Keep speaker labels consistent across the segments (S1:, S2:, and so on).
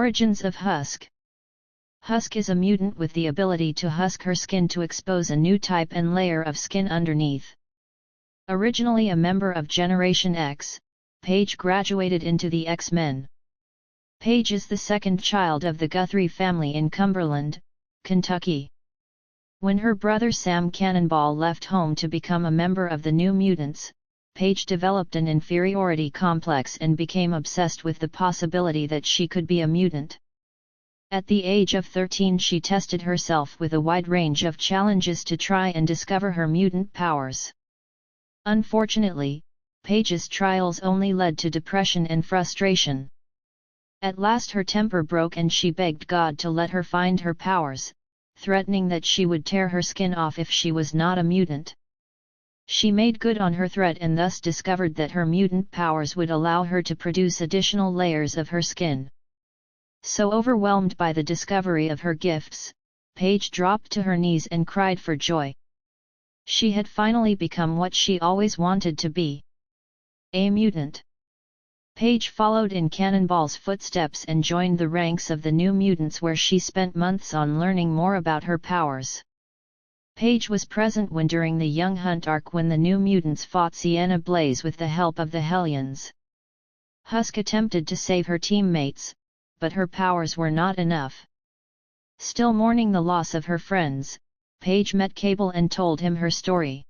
S1: Origins of Husk. Husk is a mutant with the ability to husk her skin to expose a new type and layer of skin underneath. Originally a member of Generation X, Paige graduated into the X-Men. Paige is the second child of the Guthrie family in Cumberland, Kentucky. When her brother Sam Cannonball left home to become a member of the New Mutants, Paige developed an inferiority complex and became obsessed with the possibility that she could be a mutant. At the age of 13 she tested herself with a wide range of challenges to try and discover her mutant powers. Unfortunately, Paige's trials only led to depression and frustration. At last her temper broke and she begged God to let her find her powers, threatening that she would tear her skin off if she was not a mutant. She made good on her threat and thus discovered that her mutant powers would allow her to produce additional layers of her skin. So overwhelmed by the discovery of her gifts, Paige dropped to her knees and cried for joy. She had finally become what she always wanted to be: a mutant. Paige followed in Cannonball's footsteps and joined the ranks of the New Mutants, where she spent months on learning more about her powers. Paige was present when during the Young Hunt arc when the New Mutants fought Sienna Blaze with the help of the Hellions. Husk attempted to save her teammates, but her powers were not enough. Still mourning the loss of her friends, Paige met Cable and told him her story.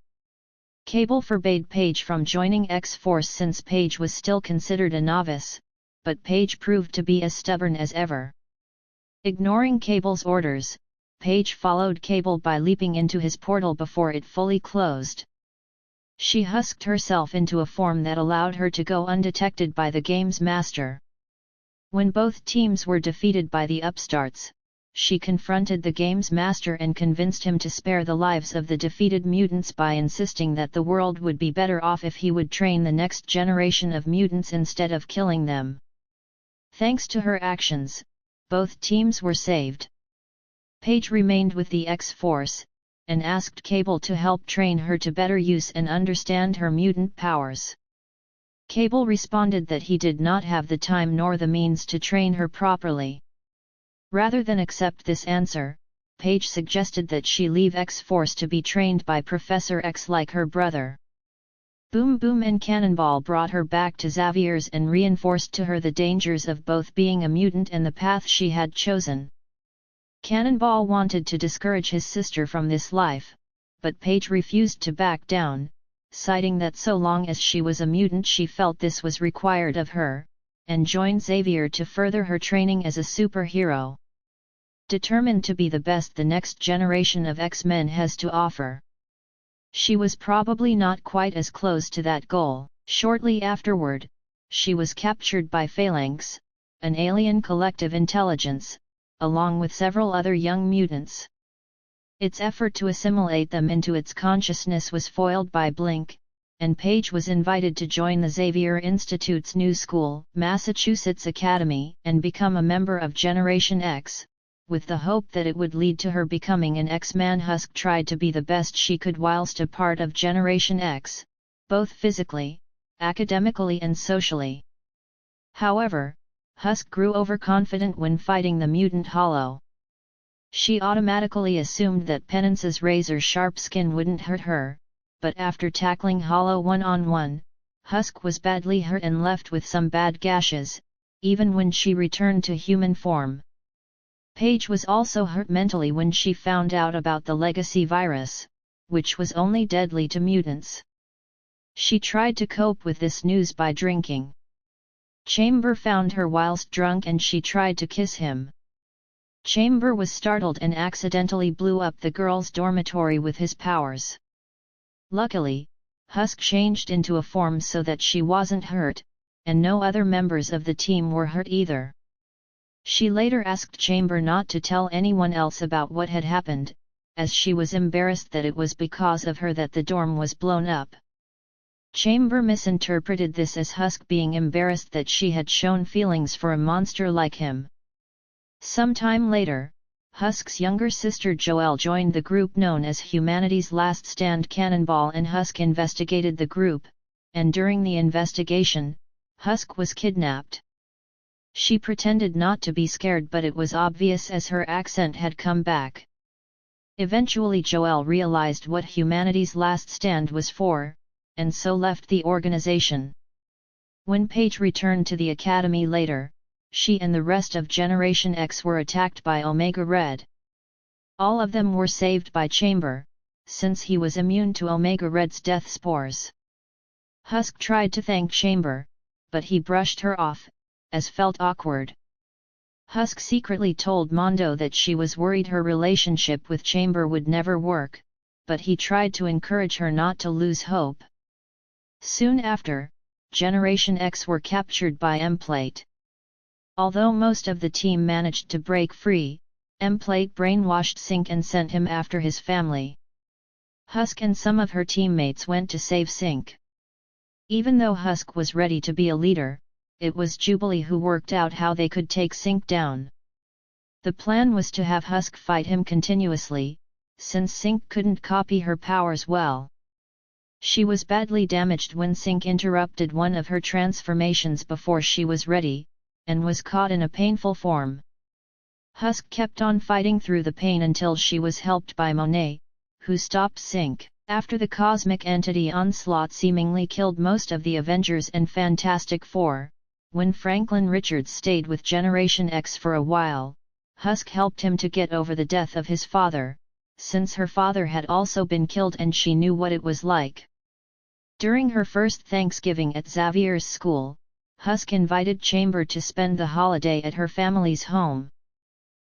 S1: Cable forbade Paige from joining X-Force since Paige was still considered a novice, but Paige proved to be as stubborn as ever. Ignoring Cable's orders, Paige followed Cable by leaping into his portal before it fully closed. She husked herself into a form that allowed her to go undetected by the game's master. When both teams were defeated by the upstarts, she confronted the game's master and convinced him to spare the lives of the defeated mutants by insisting that the world would be better off if he would train the next generation of mutants instead of killing them. Thanks to her actions, both teams were saved. Paige remained with the X-Force, and asked Cable to help train her to better use and understand her mutant powers. Cable responded that he did not have the time nor the means to train her properly. Rather than accept this answer, Paige suggested that she leave X-Force to be trained by Professor X like her brother. Boom Boom and Cannonball brought her back to Xavier's and reinforced to her the dangers of both being a mutant and the path she had chosen. Cannonball wanted to discourage his sister from this life, but Paige refused to back down, citing that so long as she was a mutant she felt this was required of her, and joined Xavier to further her training as a superhero. Determined to be the best the next generation of X-Men has to offer. She was probably not quite as close to that goal. Shortly afterward, she was captured by Phalanx, an alien collective intelligence, along with several other young mutants. Its effort to assimilate them into its consciousness was foiled by Blink, and Paige was invited to join the Xavier Institute's new school, Massachusetts Academy, and become a member of Generation X, with the hope that it would lead to her becoming an X-Man. Husk tried to be the best she could whilst a part of Generation X, both physically, academically and socially. However, Husk grew overconfident when fighting the mutant Hollow. She automatically assumed that Penance's razor-sharp skin wouldn't hurt her, but after tackling Hollow one-on-one, Husk was badly hurt and left with some bad gashes, even when she returned to human form. Paige was also hurt mentally when she found out about the legacy virus, which was only deadly to mutants. She tried to cope with this news by drinking. Chamber found her whilst drunk and she tried to kiss him. Chamber was startled and accidentally blew up the girls' dormitory with his powers. Luckily, Husk changed into a form so that she wasn't hurt, and no other members of the team were hurt either. She later asked Chamber not to tell anyone else about what had happened, as she was embarrassed that it was because of her that the dorm was blown up. Chamber misinterpreted this as Husk being embarrassed that she had shown feelings for a monster like him. Sometime later, Husk's younger sister Joelle joined the group known as Humanity's Last Stand. Cannonball and Husk investigated the group, and during the investigation, Husk was kidnapped. She pretended not to be scared, but it was obvious as her accent had come back. Eventually Joelle realized what humanity's last stand was for, and so left the organization. When Paige returned to the academy later, she and the rest of Generation X were attacked by Omega Red. All of them were saved by Chamber, since he was immune to Omega Red's death spores. Husk tried to thank Chamber, but he brushed her off, as felt awkward. Husk secretly told Mondo that she was worried her relationship with Chamber would never work, but he tried to encourage her not to lose hope. Soon after, Generation X were captured by M-Plate. Although most of the team managed to break free, M-Plate brainwashed Sync and sent him after his family. Husk and some of her teammates went to save Sync. Even though Husk was ready to be a leader, it was Jubilee who worked out how they could take Sync down. The plan was to have Husk fight him continuously, since Sync couldn't copy her powers well. She was badly damaged when Sync interrupted one of her transformations before she was ready, and was caught in a painful form. Husk kept on fighting through the pain until she was helped by Monet, who stopped Sync. After the cosmic entity onslaught seemingly killed most of the Avengers and Fantastic Four, when Franklin Richards stayed with Generation X for a while, Husk helped him to get over the death of his father, since her father had also been killed and she knew what it was like. During her first Thanksgiving at Xavier's school, Husk invited Chamber to spend the holiday at her family's home.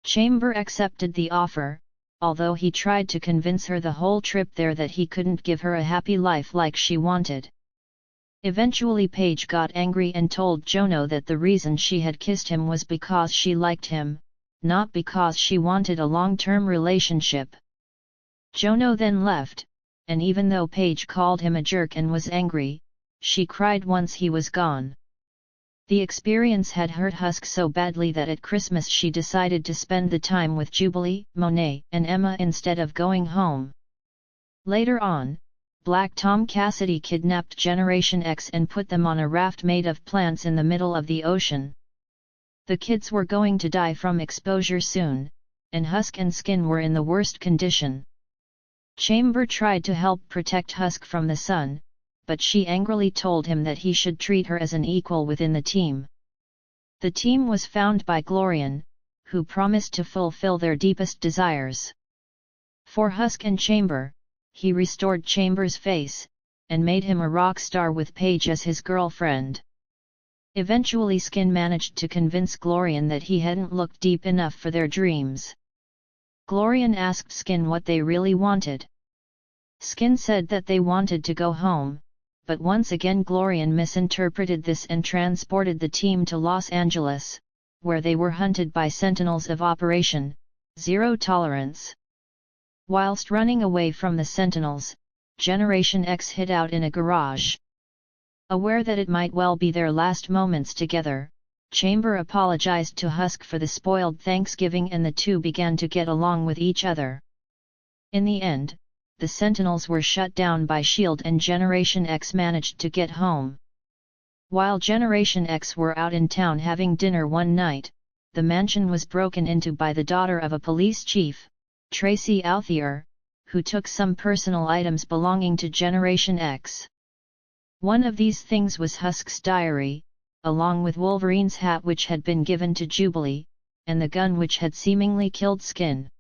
S1: Chamber accepted the offer, although he tried to convince her the whole trip there that he couldn't give her a happy life like she wanted. Eventually Paige got angry and told Jono that the reason she had kissed him was because she liked him, not because she wanted a long-term relationship. Jono then left, and even though Paige called him a jerk and was angry, she cried once he was gone. The experience had hurt Husk so badly that at Christmas she decided to spend the time with Jubilee, Monet, and Emma instead of going home. Later on, Black Tom Cassidy kidnapped Generation X and put them on a raft made of plants in the middle of the ocean. The kids were going to die from exposure soon, and Husk and Skin were in the worst condition. Chamber tried to help protect Husk from the sun, but she angrily told him that he should treat her as an equal within the team. The team was found by Glorian, who promised to fulfill their deepest desires. For Husk and Chamber, he restored Chamber's face, and made him a rock star with Paige as his girlfriend. Eventually Skin managed to convince Glorian that he hadn't looked deep enough for their dreams. Glorian asked Skin what they really wanted. Skin said that they wanted to go home, but once again Glorian misinterpreted this and transported the team to Los Angeles, where they were hunted by Sentinels of Operation Zero Tolerance. Whilst running away from the Sentinels, Generation X hid out in a garage. Aware that it might well be their last moments together, Chamber apologized to Husk for the spoiled Thanksgiving and the two began to get along with each other. In the end, the Sentinels were shut down by S.H.I.E.L.D. and Generation X managed to get home. While Generation X were out in town having dinner one night, the mansion was broken into by the daughter of a police chief, Tracy Outhier, who took some personal items belonging to Generation X. One of these things was Husk's diary, along with Wolverine's hat which had been given to Jubilee, and the gun which had seemingly killed Skin.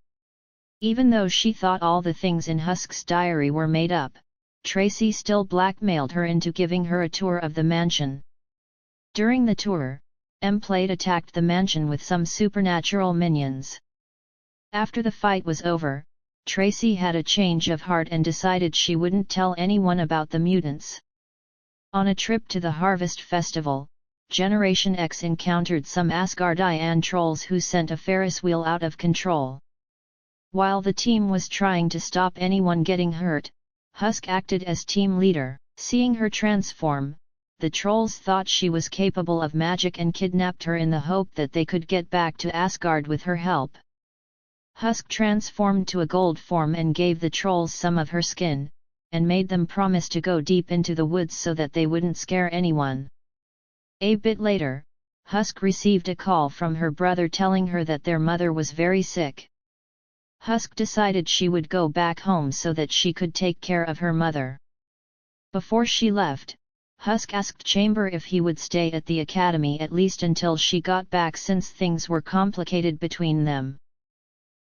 S1: Even though she thought all the things in Husk's diary were made up, Tracy still blackmailed her into giving her a tour of the mansion. During the tour, M-Plate attacked the mansion with some supernatural minions. After the fight was over, Tracy had a change of heart and decided she wouldn't tell anyone about the mutants. On a trip to the Harvest Festival, Generation X encountered some Asgardian trolls who sent a Ferris wheel out of control. While the team was trying to stop anyone getting hurt, Husk acted as team leader. Seeing her transform, the trolls thought she was capable of magic and kidnapped her in the hope that they could get back to Asgard with her help. Husk transformed to a gold form and gave the trolls some of her skin, and made them promise to go deep into the woods so that they wouldn't scare anyone. A bit later, Husk received a call from her brother telling her that their mother was very sick. Husk decided she would go back home so that she could take care of her mother. Before she left, Husk asked Chamber if he would stay at the academy at least until she got back since things were complicated between them.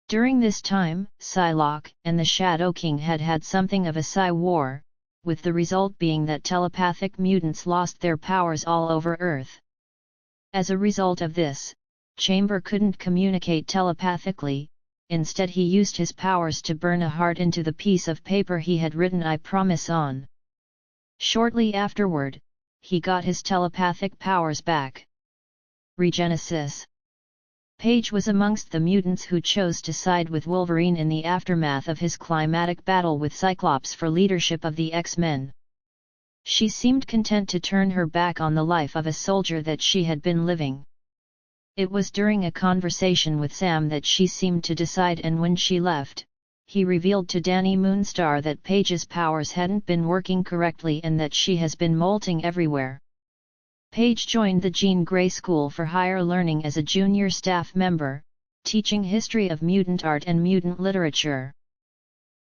S1: During this time, Psylocke and the Shadow King had had something of a Psy war, with the result being that telepathic mutants lost their powers all over Earth. As a result of this, Chamber couldn't communicate telepathically, instead he used his powers to burn a heart into the piece of paper he had written "I promise" on. Shortly afterward, he got his telepathic powers back. Regenesis. Paige was amongst the mutants who chose to side with Wolverine in the aftermath of his climatic battle with Cyclops for leadership of the X-Men. She seemed content to turn her back on the life of a soldier that she had been living. It was during a conversation with Sam that she seemed to decide, and when she left, he revealed to Danny Moonstar that Paige's powers hadn't been working correctly and that she has been molting everywhere. Paige joined the Jean Grey School for Higher Learning as a junior staff member, teaching history of mutant art and mutant literature.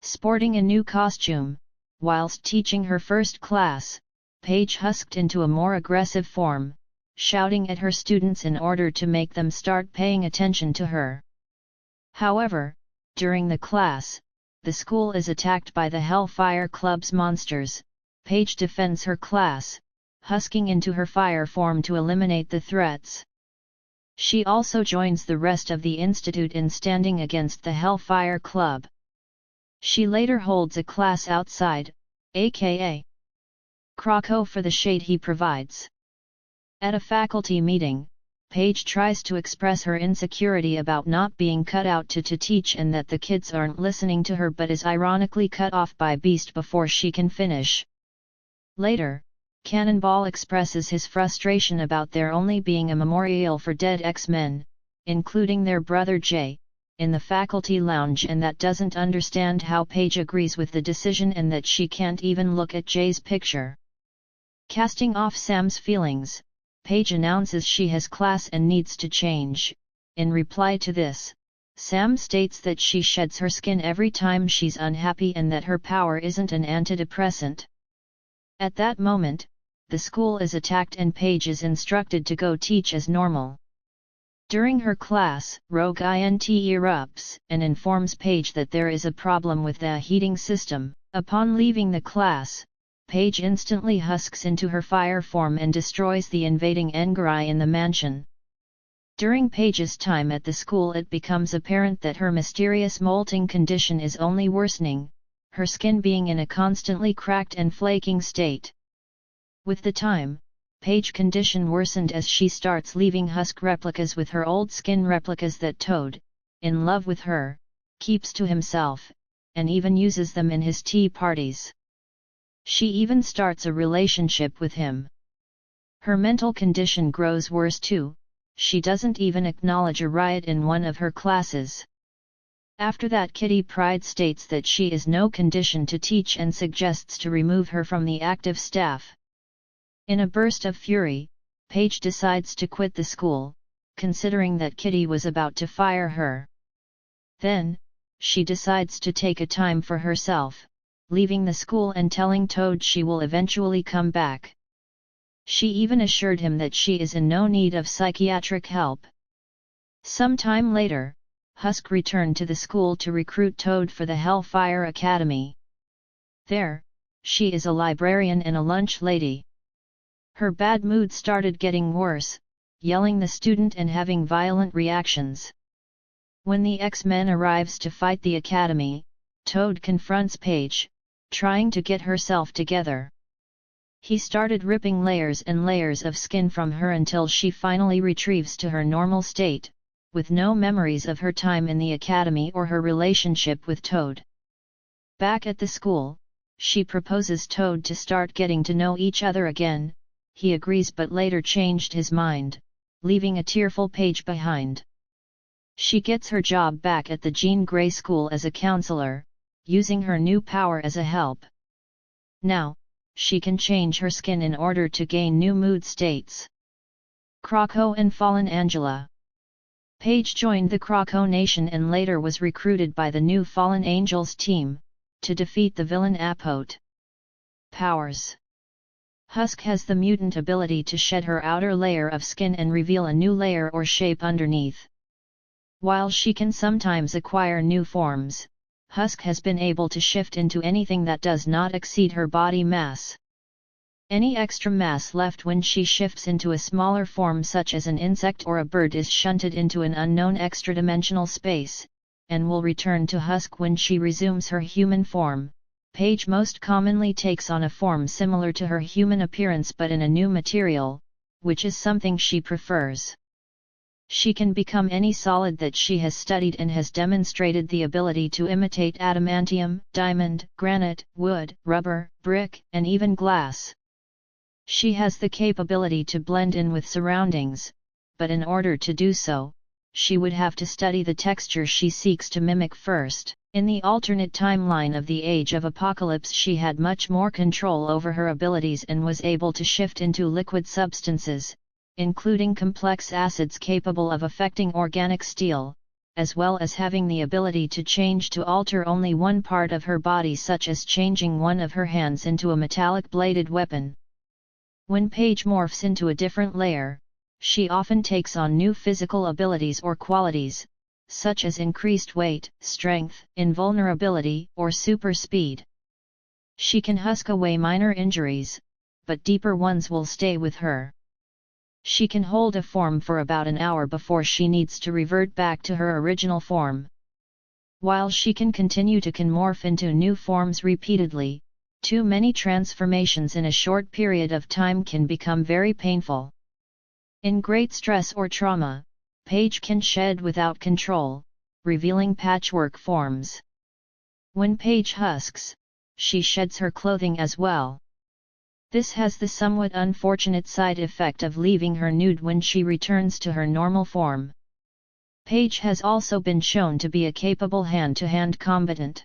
S1: Sporting a new costume, whilst teaching her first class, Paige husked into a more aggressive form, shouting at her students in order to make them start paying attention to her. However, during the class, the school is attacked by the Hellfire Club's monsters. Paige defends her class, husking into her fire form to eliminate the threats. She also joins the rest of the Institute in standing against the Hellfire Club. She later holds a class outside, aka Krakow, for the shade he provides. At a faculty meeting, Paige tries to express her insecurity about not being cut out to teach and that the kids aren't listening to her, but is ironically cut off by Beast before she can finish. Later, Cannonball expresses his frustration about there only being a memorial for dead X-Men, including their brother Jay, in the faculty lounge, and that doesn't understand how Paige agrees with the decision and that she can't even look at Jay's picture. Casting off Sam's feelings, Paige announces she has class and needs to change. In reply to this, Sam states that she sheds her skin every time she's unhappy and that her power isn't an antidepressant. At that moment, the school is attacked and Paige is instructed to go teach as normal. During her class, Rogue INT erupts and informs Paige that there is a problem with the heating system. Upon leaving the class, Paige instantly husks into her fire form and destroys the invading Engarai in the mansion. During Paige's time at the school, it becomes apparent that her mysterious molting condition is only worsening, her skin being in a constantly cracked and flaking state. With the time, Paige's condition worsened as she starts leaving Husk replicas with her old skin replicas that Toad, in love with her, keeps to himself, and even uses them in his tea parties. She even starts a relationship with him. Her mental condition grows worse too. She doesn't even acknowledge a riot in one of her classes. After that, Kitty Pryde states that she is no condition to teach and suggests to remove her from the active staff. In a burst of fury, Paige decides to quit the school, considering that Kitty was about to fire her. Then, she decides to take a time for herself, leaving the school and telling Toad she will eventually come back. She even assured him that she is in no need of psychiatric help. Some time later, Husk returned to the school to recruit Toad for the Hellfire Academy. There, she is a librarian and a lunch lady. Her bad mood started getting worse, yelling the student and having violent reactions. When the X-Men arrives to fight the academy, Toad confronts Paige, trying to get herself together. He started ripping layers and layers of skin from her until she finally retrieves to her normal state, with no memories of her time in the academy or her relationship with Toad. Back at the school, she proposes Toad to start getting to know each other again. He agrees but later changed his mind, leaving a tearful Paige behind. She gets her job back at the Jean Grey School as a counselor, using her new power as a help. Now, she can change her skin in order to gain new mood states. Krakow and Fallen Angela. Paige joined the Krakow Nation and later was recruited by the new Fallen Angels team, to defeat the villain Apote. Powers. Husk has the mutant ability to shed her outer layer of skin and reveal a new layer or shape underneath. While she can sometimes acquire new forms, Husk has been able to shift into anything that does not exceed her body mass. Any extra mass left when she shifts into a smaller form such as an insect or a bird is shunted into an unknown extra-dimensional space, and will return to Husk when she resumes her human form. Paige most commonly takes on a form similar to her human appearance but in a new material, which is something she prefers. She can become any solid that she has studied and has demonstrated the ability to imitate adamantium, diamond, granite, wood, rubber, brick, and even glass. She has the capability to blend in with surroundings, but in order to do so, she would have to study the texture she seeks to mimic first. In the alternate timeline of the Age of Apocalypse, she had much more control over her abilities and was able to shift into liquid substances, including complex acids capable of affecting organic steel, as well as having the ability to alter only one part of her body, such as changing one of her hands into a metallic bladed weapon. When Paige morphs into a different layer, she often takes on new physical abilities or qualities, such as increased weight, strength, invulnerability, or super speed. She can husk away minor injuries, but deeper ones will stay with her. She can hold a form for about an hour before she needs to revert back to her original form. While she can continue to morph into new forms repeatedly, too many transformations in a short period of time can become very painful. In great stress or trauma, Paige can shed without control, revealing patchwork forms. When Paige husks, she sheds her clothing as well. This has the somewhat unfortunate side effect of leaving her nude when she returns to her normal form. Paige has also been shown to be a capable hand-to-hand combatant.